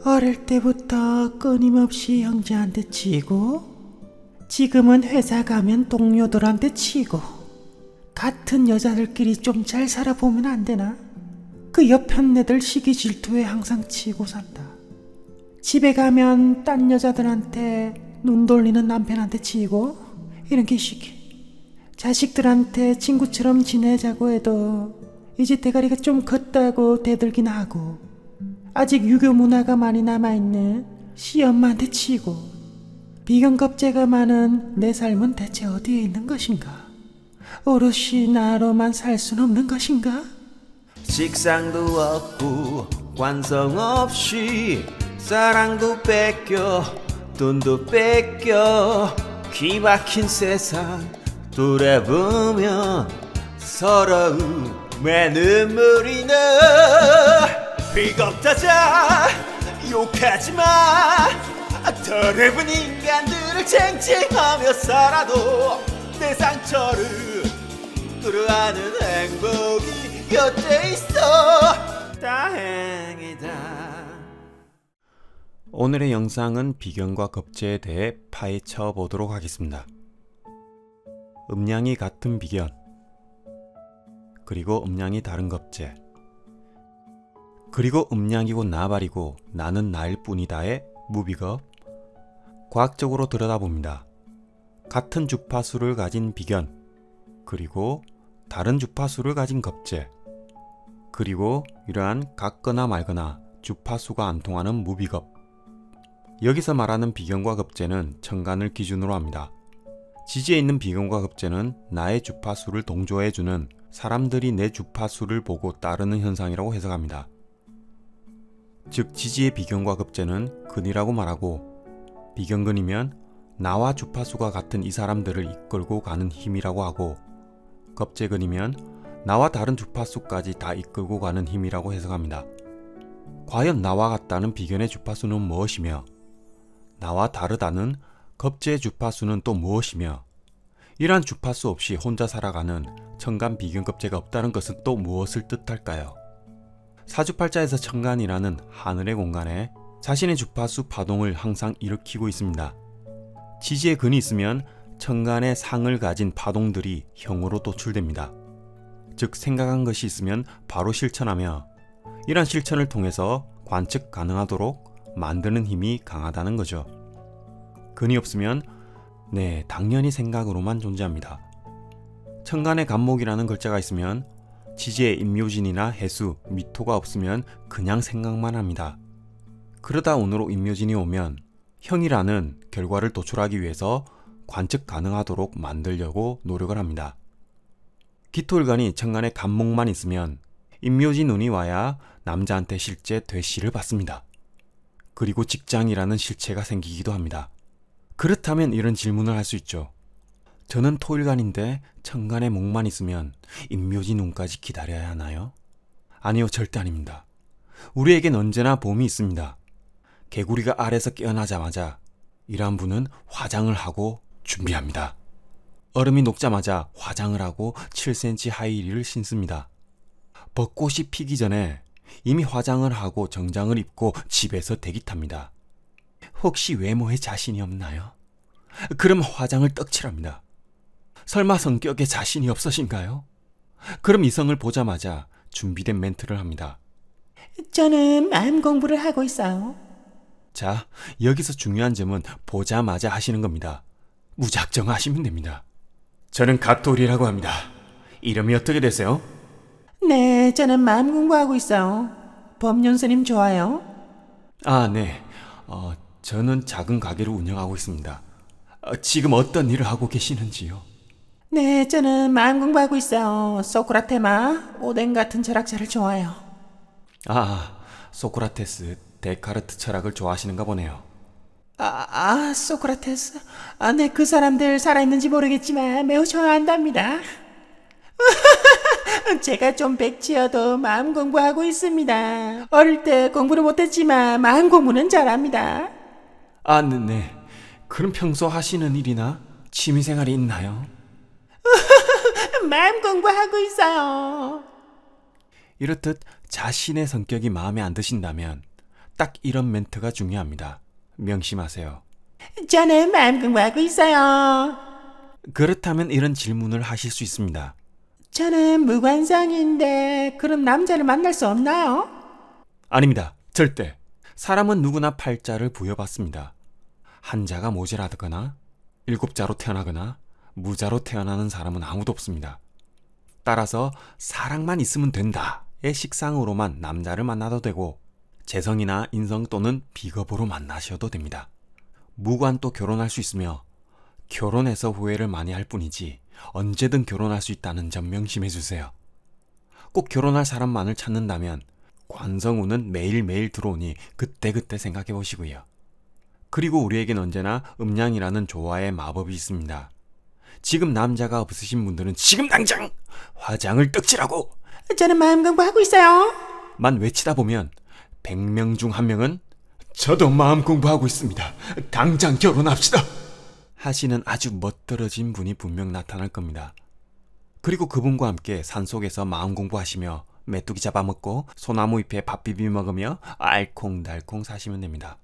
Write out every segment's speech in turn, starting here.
어릴 때부터 끊임없이 형제한테 치고 지금은 회사 가면 동료들한테 치고 같은 여자들끼리 좀 잘 살아보면 안 되나? 그 옆편네들 시기 질투에 항상 치고 산다. 집에 가면 딴 여자들한테 눈 돌리는 남편한테 치고 이런 게 시기. 자식들한테 친구처럼 지내자고 해도 이제 대가리가 좀 컸다고 대들긴 하고 아직 유교 문화가 많이 남아있는 시엄마한테 치고 비경겁제가 많은 내 삶은 대체 어디에 있는 것인가? 오롯이 나로만 살 순 없는 것인가? 식상도 없고 관성 없이 사랑도 뺏겨 돈도 뺏겨 기막힌 세상 돌아보면 서러움에 눈물이 나. 비겁다자 욕하지마. 더러운 인간들을 쟁쟁하며 살아도 내 상처를 뚫어하는 행복이 곁에 있어. 다행이다. 오늘의 영상은 비경과 겁제에 대해 파헤쳐 보도록 하겠습니다. 음량이 같은 비견, 그리고 음량이 다른 겁제, 그리고 음량이고 나발이고 나는 나일 뿐이다의 무비겁. 과학적으로 들여다봅니다. 같은 주파수를 가진 비견, 그리고 다른 주파수를 가진 겁제, 그리고 이러한 같거나 말거나 주파수가 안 통하는 무비겁. 여기서 말하는 비견과 겁제는 천간을 기준으로 합니다. 지지에 있는 비견과 겁제는 나의 주파수를 동조해주는 사람들이 내 주파수를 보고 따르는 현상이라고 해석합니다. 즉 지지의 비견과 겁제는 근이라고 말하고 비견근이면 나와 주파수가 같은 이 사람들을 이끌고 가는 힘이라고 하고 겁제근이면 나와 다른 주파수까지 다 이끌고 가는 힘이라고 해석합니다. 과연 나와 같다는 비견의 주파수는 무엇이며 나와 다르다는 겁제의 주파수는 또 무엇이며 이러한 주파수 없이 혼자 살아가는 천간 비견겁제가 없다는 것은 또 무엇을 뜻할까요? 사주팔자에서 천간이라는 하늘의 공간에 자신의 주파수 파동을 항상 일으키고 있습니다. 지지에 근이 있으면 천간의 상을 가진 파동들이 형으로 도출됩니다. 즉 생각한 것이 있으면 바로 실천하며 이러한 실천을 통해서 관측 가능하도록 만드는 힘이 강하다는 거죠. 근이 없으면 당연히 생각으로만 존재합니다. 천간에 간목이라는 글자가 있으면 지지에 임묘진이나 해수, 미토가 없으면 그냥 생각만 합니다. 그러다 운으로 임묘진이 오면 형이라는 결과를 도출하기 위해서 관측 가능하도록 만들려고 노력을 합니다. 기토일간이 천간에 간목만 있으면 임묘진 운이 와야 남자한테 실제 되시를 받습니다. 그리고 직장이라는 실체가 생기기도 합니다. 그렇다면 이런 질문을 할 수 있죠. 저는 토일간인데 천간에 목만 있으면 임묘진 운까지 기다려야 하나요? 아니요, 절대 아닙니다. 우리에겐 언제나 봄이 있습니다. 개구리가 알에서 깨어나자마자 이러한 분은 화장을 하고 준비합니다. 얼음이 녹자마자 화장을 하고 7cm 하이힐을 신습니다. 벚꽃이 피기 전에 이미 화장을 하고 정장을 입고 집에서 대기 탑니다. 혹시 외모에 자신이 없나요? 그럼 화장을 떡칠합니다. 설마 성격에 자신이 없으신가요? 그럼 이성을 보자마자 준비된 멘트를 합니다. 저는 마음 공부를 하고 있어요. 자, 여기서 중요한 점은 보자마자 하시는 겁니다. 무작정 하시면 됩니다. 저는 갓돌이라고 합니다. 이름이 어떻게 되세요? 네, 저는 마음 공부하고 있어요. 법륜스님 좋아요? 아, 네. 저는 작은 가게를 운영하고 있습니다. 지금 어떤 일을 하고 계시는지요? 네, 저는 마음 공부하고 있어요. 소크라테마, 오덴 같은 철학자를 좋아해요. 소크라테스, 데카르트 철학을 좋아하시는가 보네요. 소크라테스. 네, 그 사람들 살아있는지 모르겠지만 매우 좋아한답니다. 제가 좀 백치여도 마음 공부하고 있습니다. 어릴 때 공부를 못했지만 마음 공부는 잘합니다. 네. 그럼 평소 하시는 일이나 취미생활이 있나요? 마음 공부하고 있어요. 이렇듯 자신의 성격이 마음에 안 드신다면 딱 이런 멘트가 중요합니다. 명심하세요. 저는 마음 공부하고 있어요. 그렇다면 이런 질문을 하실 수 있습니다. 저는 무관상인데 그럼 남자를 만날 수 없나요? 아닙니다. 절대. 사람은 누구나 팔자를 부여받습니다. 한자가 모자라거나 일곱자로 태어나거나 무자로 태어나는 사람은 아무도 없습니다. 따라서 사랑만 있으면 된다의 식상으로만 남자를 만나도 되고 재성이나 인성 또는 비겁으로 만나셔도 됩니다. 무관도 결혼할 수 있으며 결혼해서 후회를 많이 할 뿐이지 언제든 결혼할 수 있다는 점 명심해 주세요. 꼭 결혼할 사람만을 찾는다면 관성운은 매일매일 들어오니 그때그때 생각해 보시고요. 그리고 우리에겐 언제나 음양이라는 조화의 마법이 있습니다. 지금 남자가 없으신 분들은 지금 당장 화장을 떡칠하고 저는 마음 공부하고 있어요. 만 외치다 보면 100명 중 1명은 저도 마음 공부하고 있습니다. 당장 결혼합시다. 하시는 아주 멋들어진 분이 분명 나타날 겁니다. 그리고 그분과 함께 산속에서 마음 공부하시며 메뚜기 잡아먹고 소나무 잎에 밥 비비 먹으며 알콩달콩 사시면 됩니다.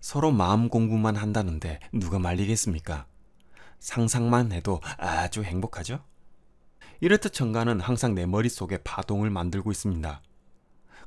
서로 마음 공부만 한다는데 누가 말리겠습니까? 상상만 해도 아주 행복하죠? 이렇듯 천간은 항상 내 머릿속에 파동을 만들고 있습니다.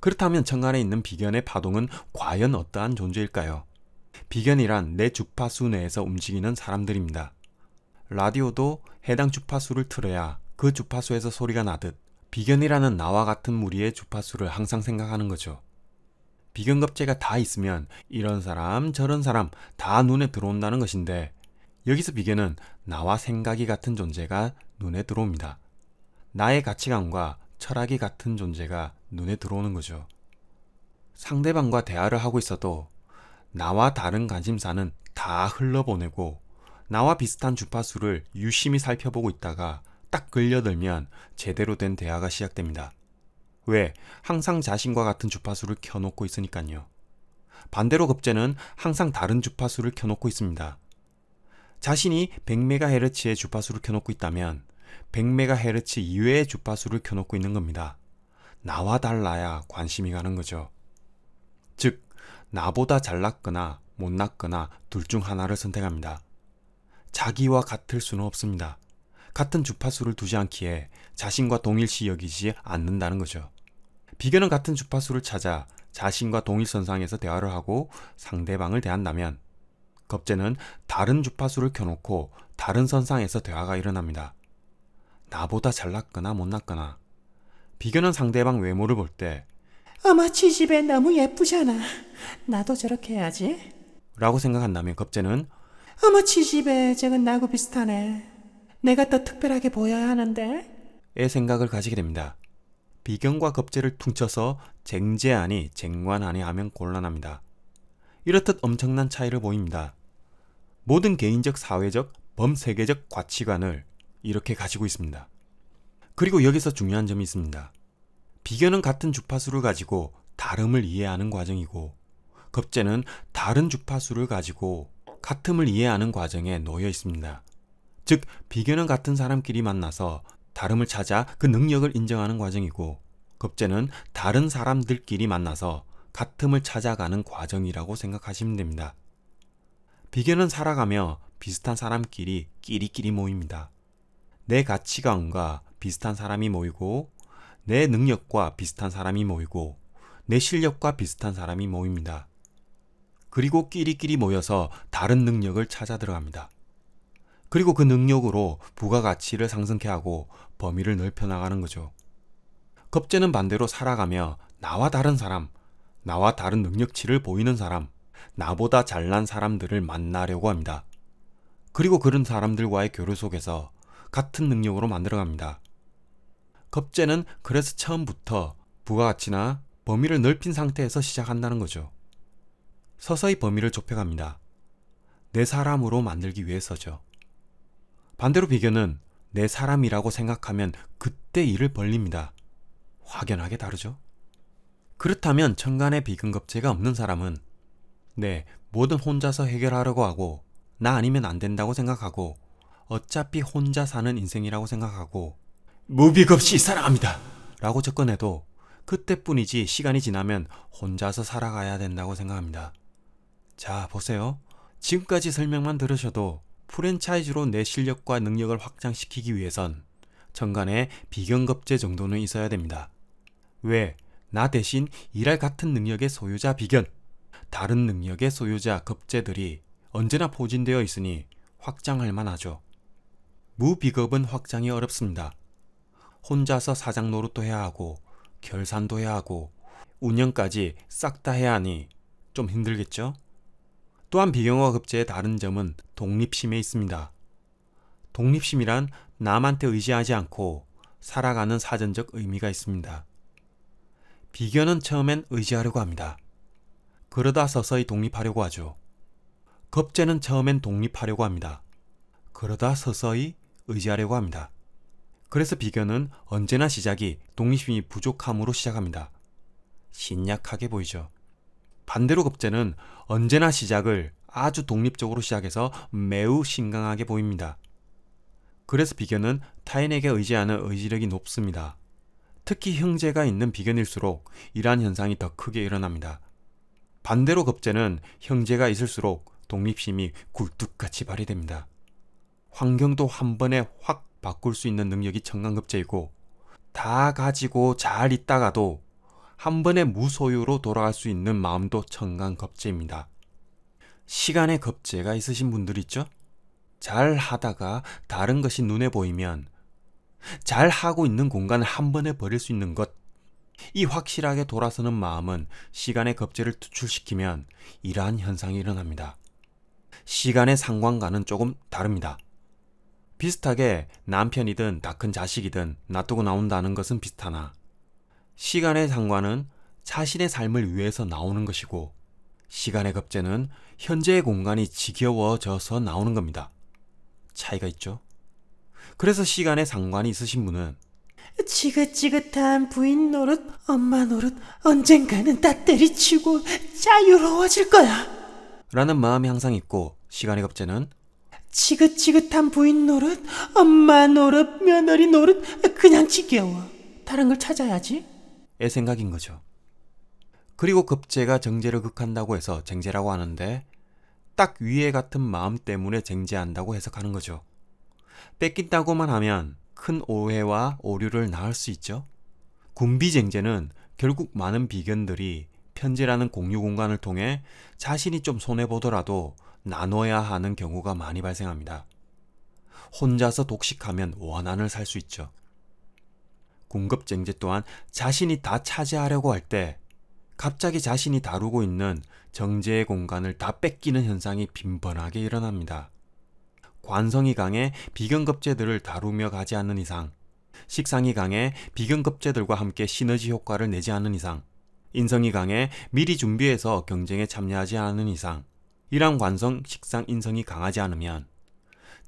그렇다면 천간에 있는 비견의 파동은 과연 어떠한 존재일까요? 비견이란 내 주파수 내에서 움직이는 사람들입니다. 라디오도 해당 주파수를 틀어야 그 주파수에서 소리가 나듯 비견이라는 나와 같은 무리의 주파수를 항상 생각하는 거죠. 비견겁제가 다 있으면 이런 사람 저런 사람 다 눈에 들어온다는 것인데 여기서 비견은 나와 생각이 같은 존재가 눈에 들어옵니다. 나의 가치관과 철학이 같은 존재가 눈에 들어오는 거죠. 상대방과 대화를 하고 있어도 나와 다른 관심사는 다 흘러보내고 나와 비슷한 주파수를 유심히 살펴보고 있다가 딱 걸려들면 제대로 된 대화가 시작됩니다. 왜? 항상 자신과 같은 주파수를 켜놓고 있으니까요. 반대로 겁제는 항상 다른 주파수를 켜놓고 있습니다. 자신이 100MHz의 주파수를 켜놓고 있다면 100MHz 이외의 주파수를 켜놓고 있는 겁니다. 나와 달라야 관심이 가는 거죠. 즉, 나보다 잘났거나 못났거나 둘 중 하나를 선택합니다. 자기와 같을 수는 없습니다. 같은 주파수를 두지 않기에 자신과 동일시 여기지 않는다는 거죠. 비견은 같은 주파수를 찾아 자신과 동일선상에서 대화를 하고 상대방을 대한다면 겁제는 다른 주파수를 켜놓고 다른 선상에서 대화가 일어납니다. 나보다 잘났거나 못났거나 비견은 상대방 외모를 볼 때 어머 지집애 너무 예쁘잖아. 나도 저렇게 해야지. 라고 생각한다면 겁제는 어머 지집애 저건 나하고 비슷하네. 내가 더 특별하게 보여야 하는데. 의 생각을 가지게 됩니다. 비견과 겁제를 퉁쳐서 쟁제하니 쟁관하니 하면 곤란합니다. 이렇듯 엄청난 차이를 보입니다. 모든 개인적, 사회적, 범세계적 가치관을 이렇게 가지고 있습니다. 그리고 여기서 중요한 점이 있습니다. 비견은 같은 주파수를 가지고 다름을 이해하는 과정이고 겁제는 다른 주파수를 가지고 같음을 이해하는 과정에 놓여 있습니다. 즉, 비견은 같은 사람끼리 만나서 다름을 찾아 그 능력을 인정하는 과정이고 겁제는 다른 사람들끼리 만나서 같음을 찾아가는 과정이라고 생각하시면 됩니다. 비견은 살아가며 비슷한 사람끼리 끼리끼리 모입니다. 내 가치관과 비슷한 사람이 모이고 내 능력과 비슷한 사람이 모이고 내 실력과 비슷한 사람이 모입니다. 그리고 끼리끼리 모여서 다른 능력을 찾아 들어갑니다. 그리고 그 능력으로 부가가치를 상승케 하고 범위를 넓혀 나가는 거죠. 겁제는 반대로 살아가며 나와 다른 사람, 나와 다른 능력치를 보이는 사람, 나보다 잘난 사람들을 만나려고 합니다. 그리고 그런 사람들과의 교류 속에서 같은 능력으로 만들어갑니다. 겁제는 그래서 처음부터 부가가치나 범위를 넓힌 상태에서 시작한다는 거죠. 서서히 범위를 좁혀갑니다. 내 사람으로 만들기 위해서죠. 반대로 비견은 내 사람이라고 생각하면 그때 일을 벌립니다. 확연하게 다르죠. 그렇다면 천간에 비근겁제가 없는 사람은 뭐든 혼자서 해결하려고 하고 나 아니면 안 된다고 생각하고 어차피 혼자 사는 인생이라고 생각하고 무비겁시 사랑합니다 라고 접근해도 그때뿐이지 시간이 지나면 혼자서 살아가야 된다고 생각합니다. 자, 보세요. 지금까지 설명만 들으셔도 프랜차이즈로 내 실력과 능력을 확장시키기 위해선 천간에 비견급제 정도는 있어야 됩니다. 왜? 나 대신 일할 같은 능력의 소유자 비견, 다른 능력의 소유자 급제들이 언제나 포진되어 있으니 확장할 만하죠. 무비겁은 확장이 어렵습니다. 혼자서 사장 노릇도 해야 하고 결산도 해야 하고 운영까지 싹 다 해야 하니 좀 힘들겠죠? 또한 비경과 급제의 다른 점은 독립심에 있습니다. 독립심이란 남한테 의지하지 않고 살아가는 사전적 의미가 있습니다. 비견은 처음엔 의지하려고 합니다. 그러다 서서히 독립하려고 하죠. 급제는 처음엔 독립하려고 합니다. 그러다 서서히 의지하려고 합니다. 그래서 비견은 언제나 시작이 독립심이 부족함으로 시작합니다. 신약하게 보이죠. 반대로 급제는 언제나 시작을 아주 독립적으로 시작해서 매우 신강하게 보입니다. 그래서 비견은 타인에게 의지하는 의지력이 높습니다. 특히 형제가 있는 비견일수록 이러한 현상이 더 크게 일어납니다. 반대로 급제는 형제가 있을수록 독립심이 굴뚝같이 발휘됩니다. 환경도 한 번에 확 바꿀 수 있는 능력이 천간급제이고 다 가지고 잘 있다가도 한 번에 무소유로 돌아갈 수 있는 마음도 천간급제입니다. 시간의 급제가 있으신 분들 있죠? 잘 하다가 다른 것이 눈에 보이면 잘 하고 있는 공간을 한 번에 버릴 수 있는 것, 이 확실하게 돌아서는 마음은 시간의 급제를 투출시키면 이러한 현상이 일어납니다. 시간의 상관과는 조금 다릅니다. 비슷하게 남편이든 다 큰 자식이든 놔두고 나온다는 것은 비슷하나 시간의 상관은 자신의 삶을 위해서 나오는 것이고 시간의 급제는 현재의 공간이 지겨워져서 나오는 겁니다. 차이가 있죠? 그래서 시간의 상관이 있으신 분은 지긋지긋한 부인 노릇, 엄마 노릇 언젠가는 다 때리치고 자유로워질 거야. 라는 마음이 항상 있고 시간의 급제는 지긋지긋한 부인 노릇, 엄마 노릇, 며느리 노릇 그냥 지겨워. 다른 걸 찾아야지. 의 생각인 거죠. 그리고 급제가 정제를 극한다고 해서 쟁제라고 하는데 딱 위에 같은 마음 때문에 쟁제한다고 해석하는 거죠. 뺏긴다고만 하면 큰 오해와 오류를 낳을 수 있죠. 군비쟁제는 결국 많은 비견들이 편제라는 공유 공간을 통해 자신이 좀 손해보더라도 나눠야 하는 경우가 많이 발생합니다. 혼자서 독식하면 원한을 살 수 있죠. 군급쟁제 또한 자신이 다 차지하려고 할 때 갑자기 자신이 다루고 있는 정제의 공간을 다 뺏기는 현상이 빈번하게 일어납니다. 관성이 강해 비견급제들을 다루며 가지 않는 이상, 식상이 강해 비견급제들과 함께 시너지 효과를 내지 않는 이상, 인성이 강해 미리 준비해서 경쟁에 참여하지 않는 이상, 이러한 관성, 식상, 인성이 강하지 않으면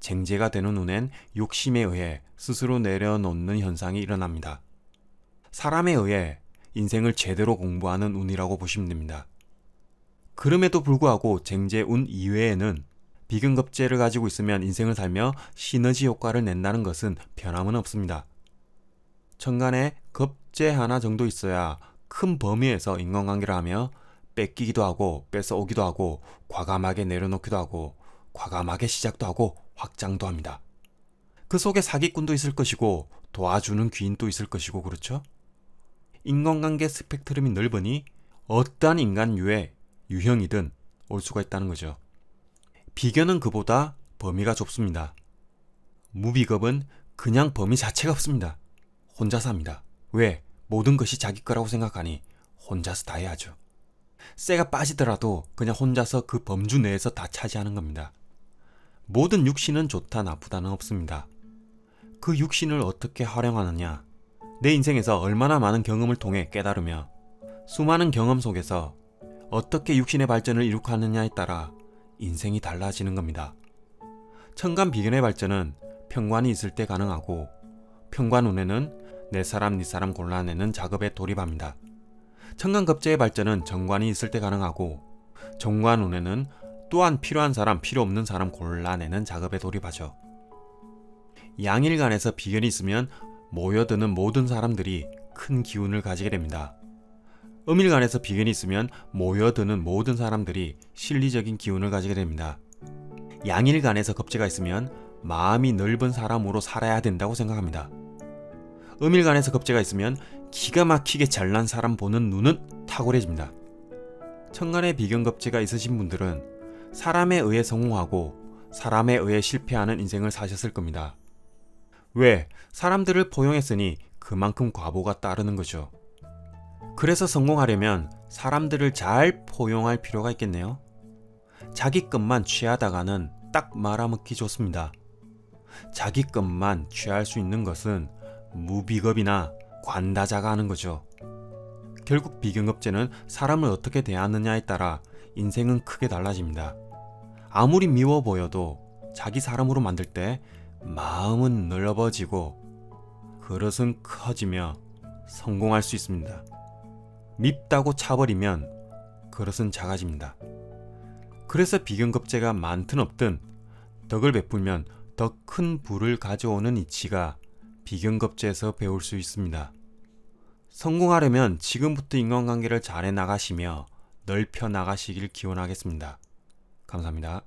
쟁제가 되는 운엔 욕심에 의해 스스로 내려놓는 현상이 일어납니다. 사람에 의해 인생을 제대로 공부하는 운이라고 보시면 됩니다. 그럼에도 불구하고 쟁제 운 이외에는 비견급제를 가지고 있으면 인생을 살며 시너지 효과를 낸다는 것은 변함은 없습니다. 천간에 급제 하나 정도 있어야 큰 범위에서 인간관계를 하며 뺏기기도 하고 뺏어오기도 하고 과감하게 내려놓기도 하고 과감하게 시작도 하고 확장도 합니다. 그 속에 사기꾼도 있을 것이고 도와주는 귀인도 있을 것이고 그렇죠? 인간관계 스펙트럼이 넓으니 어떠한 인간류의 유형이든 올 수가 있다는 거죠. 비견은 그보다 범위가 좁습니다. 무비겁은 그냥 범위 자체가 없습니다. 혼자서 합니다. 왜? 모든 것이 자기 거라고 생각하니 혼자서 다 해야죠. 쇠가 빠지더라도 그냥 혼자서 그 범주 내에서 다 차지하는 겁니다. 모든 육신은 좋다 나쁘다는 없습니다. 그 육신을 어떻게 활용하느냐, 내 인생에서 얼마나 많은 경험을 통해 깨달으며 수많은 경험 속에서 어떻게 육신의 발전을 이룩하느냐에 따라 인생이 달라지는 겁니다. 천간 비견의 발전은 편관이 있을 때 가능하고 편관운에는 내 사람 네 사람 골라내는 작업에 돌입합니다. 천간급제의 발전은 정관이 있을 때 가능하고 정관운에는 또한 필요한 사람 필요 없는 사람 골라내는 작업에 돌입하죠. 양일간에서 비견이 있으면 모여드는 모든 사람들이 큰 기운을 가지게 됩니다. 음일간에서 비견이 있으면 모여드는 모든 사람들이 실리적인 기운을 가지게 됩니다. 양일간에서 겁재가 있으면 마음이 넓은 사람으로 살아야 된다고 생각합니다. 음일간에서 겁재가 있으면 기가 막히게 잘난 사람 보는 눈은 탁월해집니다. 천간에 비견겁재가 있으신 분들은 사람에 의해 성공하고 사람에 의해 실패하는 인생을 사셨을 겁니다. 왜? 사람들을 포용했으니 그만큼 과보가 따르는 거죠. 그래서 성공하려면 사람들을 잘 포용할 필요가 있겠네요. 자기 것만 취하다가는 딱 말아먹기 좋습니다. 자기 것만 취할 수 있는 것은 무비겁이나 관다자가 하는 거죠. 결국 비견겁재는 사람을 어떻게 대하느냐에 따라 인생은 크게 달라집니다. 아무리 미워 보여도 자기 사람으로 만들 때 마음은 넓어지고 그릇은 커지며 성공할 수 있습니다. 밉다고 차버리면 그릇은 작아집니다. 그래서 비견겁재가 많든 없든 덕을 베풀면 더 큰 부를 가져오는 이치가 비견겁재에서 배울 수 있습니다. 성공하려면 지금부터 인간관계를 잘해 나가시며 넓혀 나가시길 기원하겠습니다. 감사합니다.